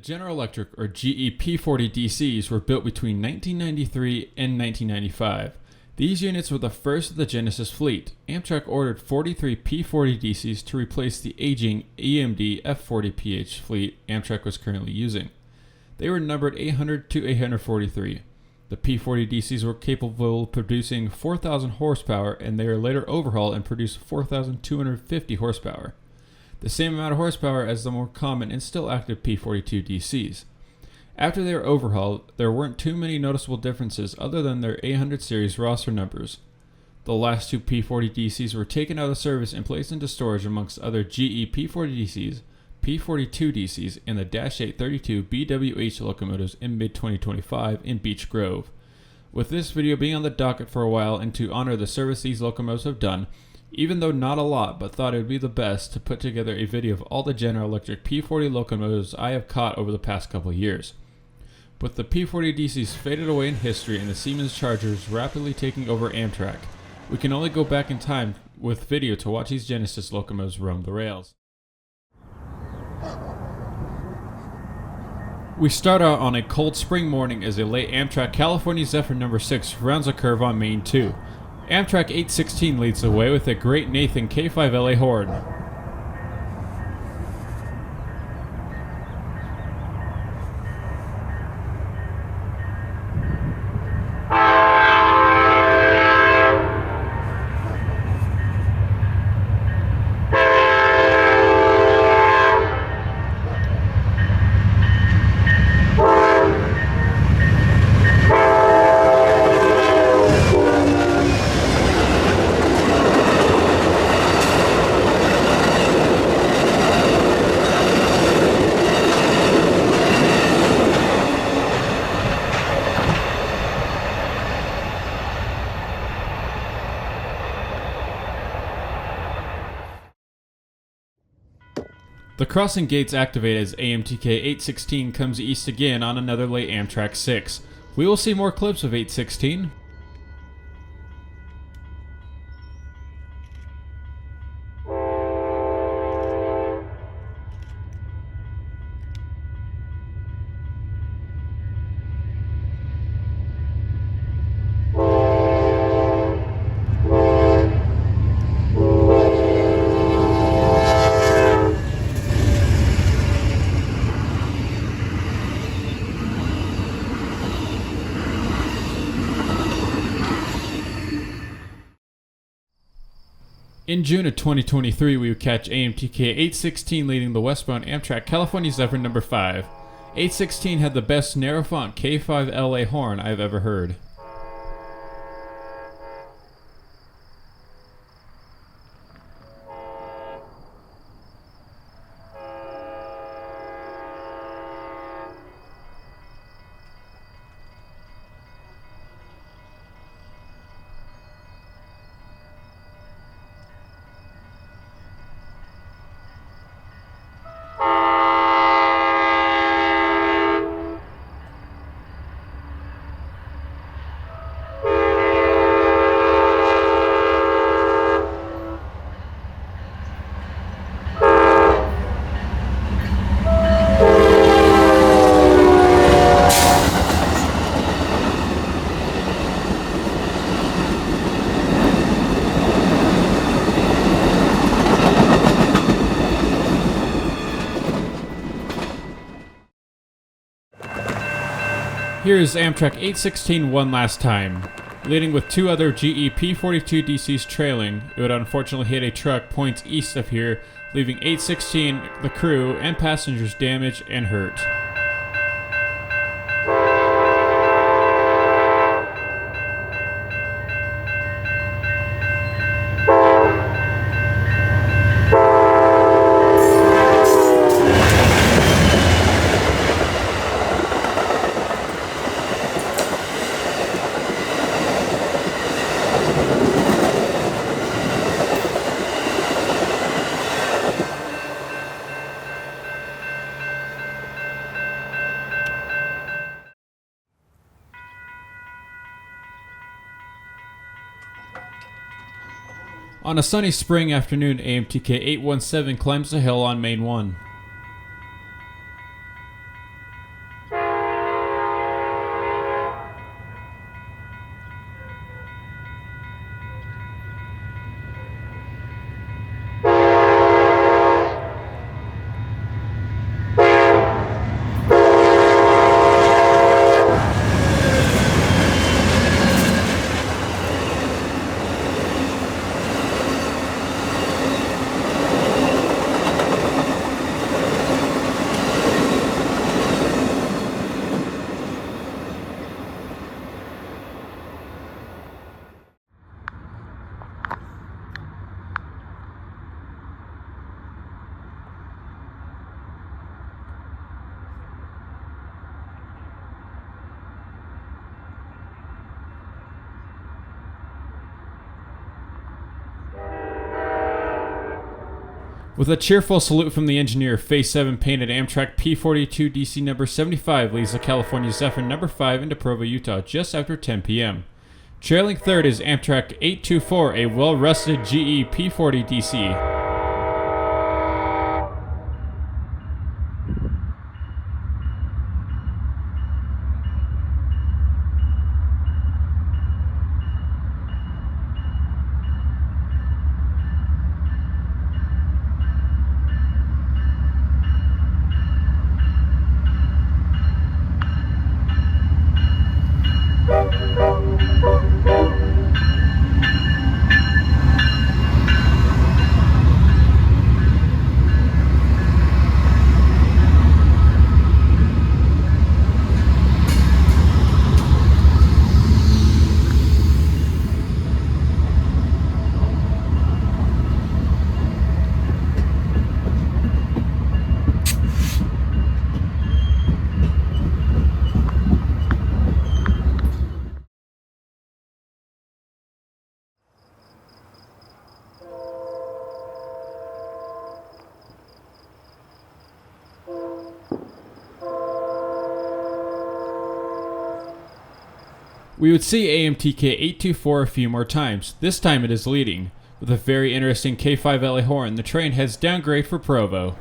General Electric or GE P40DCs were built between 1993 and 1995. These units were the first of the Genesis fleet. Amtrak ordered 43 P40DCs to replace the aging EMD F40PH fleet Amtrak was currently using. They were numbered 800 to 843. The P40DCs were capable of producing 4,000 horsepower, and they were later overhauled and produced 4,250 horsepower, the same amount of horsepower as the more common and still active P42DCs. After they were overhauled, there weren't too many noticeable differences other than their 800 series roster numbers. The last two P40DCs were taken out of service and placed into storage amongst other GE P40DCs, P42DCs, and the Dash 832 BWH locomotives in mid-2025 in Beech Grove. With this video being on the docket for a while and to honor the service these locomotives have done, even though not a lot, but thought it would be the best to put together a video of all the General Electric P40 locomotives I have caught over the past couple of years. With the P40DCs faded away in history and the Siemens Chargers rapidly taking over Amtrak, we can only go back in time with video to watch these Genesis locomotives roam the rails. We start out on a cold spring morning as a late Amtrak California Zephyr No. 6 rounds a curve on Main 2. Amtrak 816 leads the way with a Great Nathan K5LA horn. The crossing gates activate as AMTK 816 comes east again on another late Amtrak 6. We will see more clips of 816. In June of 2023, we would catch AMTK 816 leading the westbound Amtrak California Zephyr No. 5. 816 had the best narrow font K5LA horn I've ever heard. Here is Amtrak 816 one last time. Leading with two other GE P42DCs trailing, it would unfortunately hit a truck points east of here, leaving 816, the crew, and passengers damaged and hurt. On a sunny spring afternoon, AMTK 817 climbs the hill on Main 1. With a cheerful salute from the engineer, Phase 7 painted Amtrak P42DC number 75 leaves the California Zephyr number 5 into Provo, Utah just after 10 p.m. Trailing third is Amtrak 824, a well-rusted GE P40DC. We would see AMTK 824 a few more times. This time it is leading. With a very interesting K5LA horn, the train heads downgrade for Provo.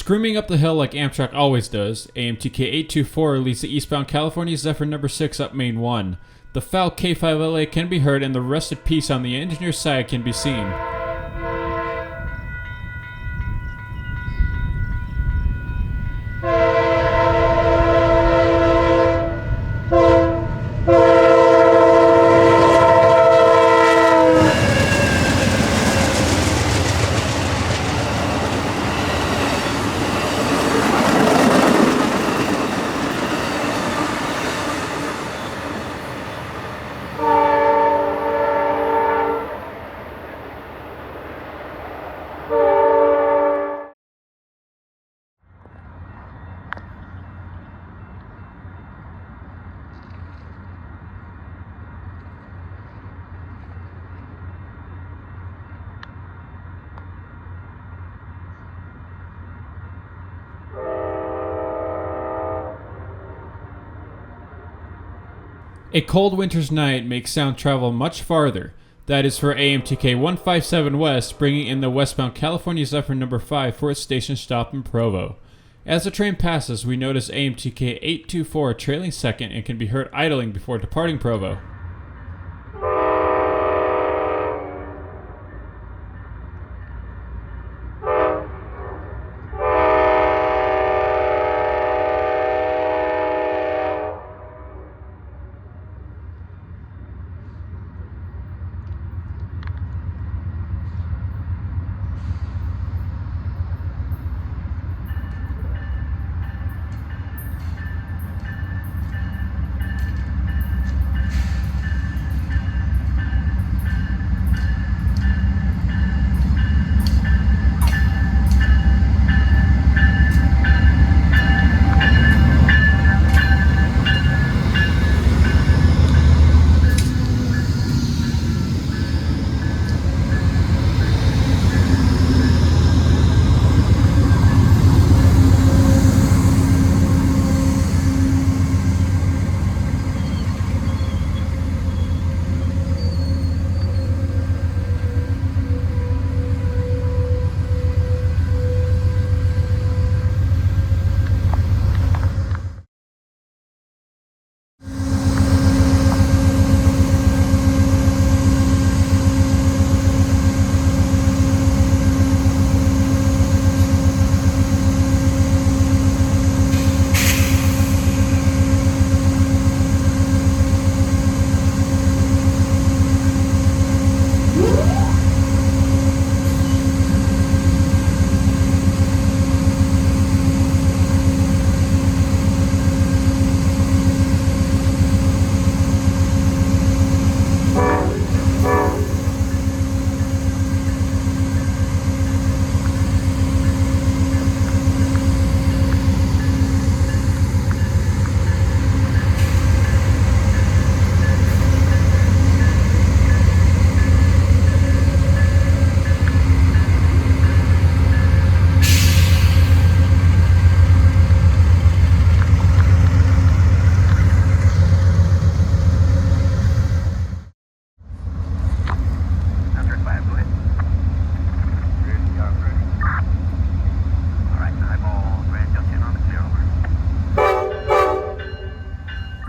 Screaming up the hill like Amtrak always does, AMTK 824 leads the eastbound California Zephyr number 6 up Main 1. The foul K5LA can be heard and the rusted piece on the engineer's side can be seen. A cold winter's night makes sound travel much farther. That is for AMTK 157 West, bringing in the westbound California Zephyr number 5 for its station stop in Provo. As the train passes, we notice AMTK 824 trailing second and can be heard idling before departing Provo.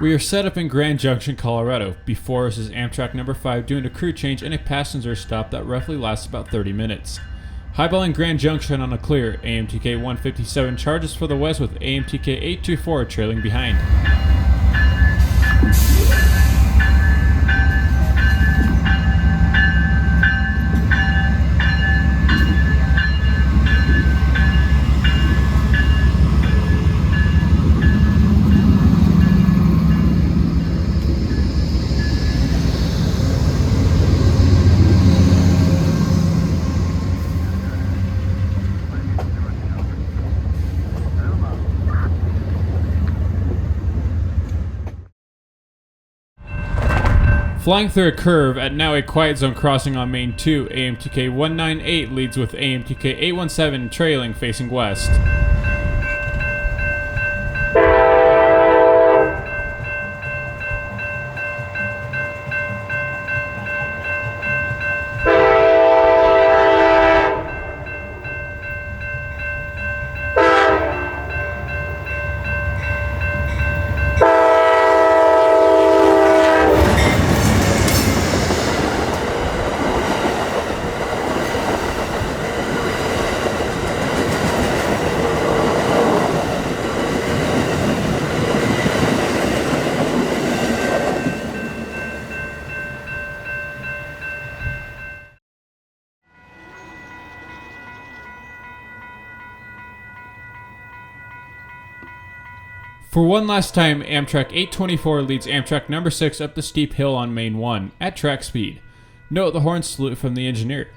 We are set up in Grand Junction, Colorado. Before us is Amtrak number 5 doing a crew change and a passenger stop that roughly lasts about 30 minutes. Highballing Grand Junction on a clear, AMTK 157 charges for the west with AMTK 824 trailing behind. Flying through a curve at now a quiet zone crossing on Main 2, AMTK 198 leads with AMTK 817 trailing facing west. For one last time, Amtrak 824 leads Amtrak number 6 up the steep hill on Main 1 at track speed. Note the horn salute from the engineer.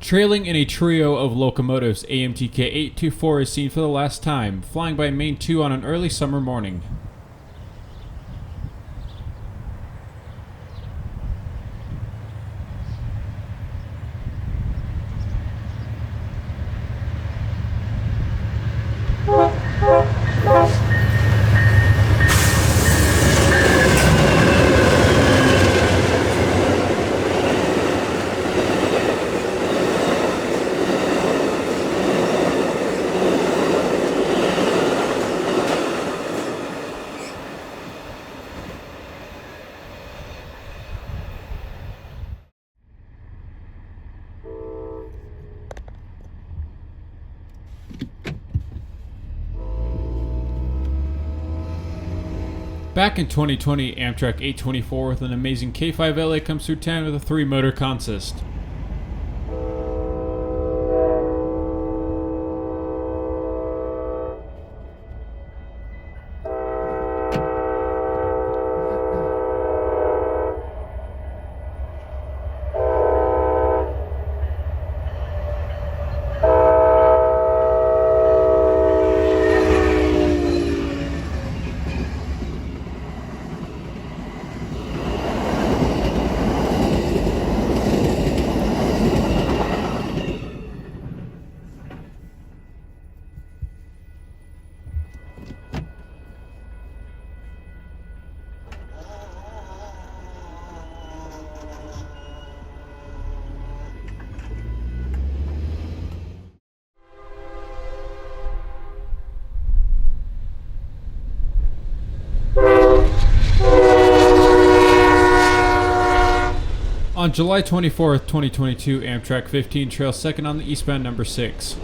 Trailing in a trio of locomotives, AMTK 824 is seen for the last time, flying by Main 2 on an early summer morning. Back in 2020, Amtrak 824 with an amazing K5LA comes through town with a 3-motor consist. On July 24th, 2022, Amtrak 15 trails second on the eastbound number 6.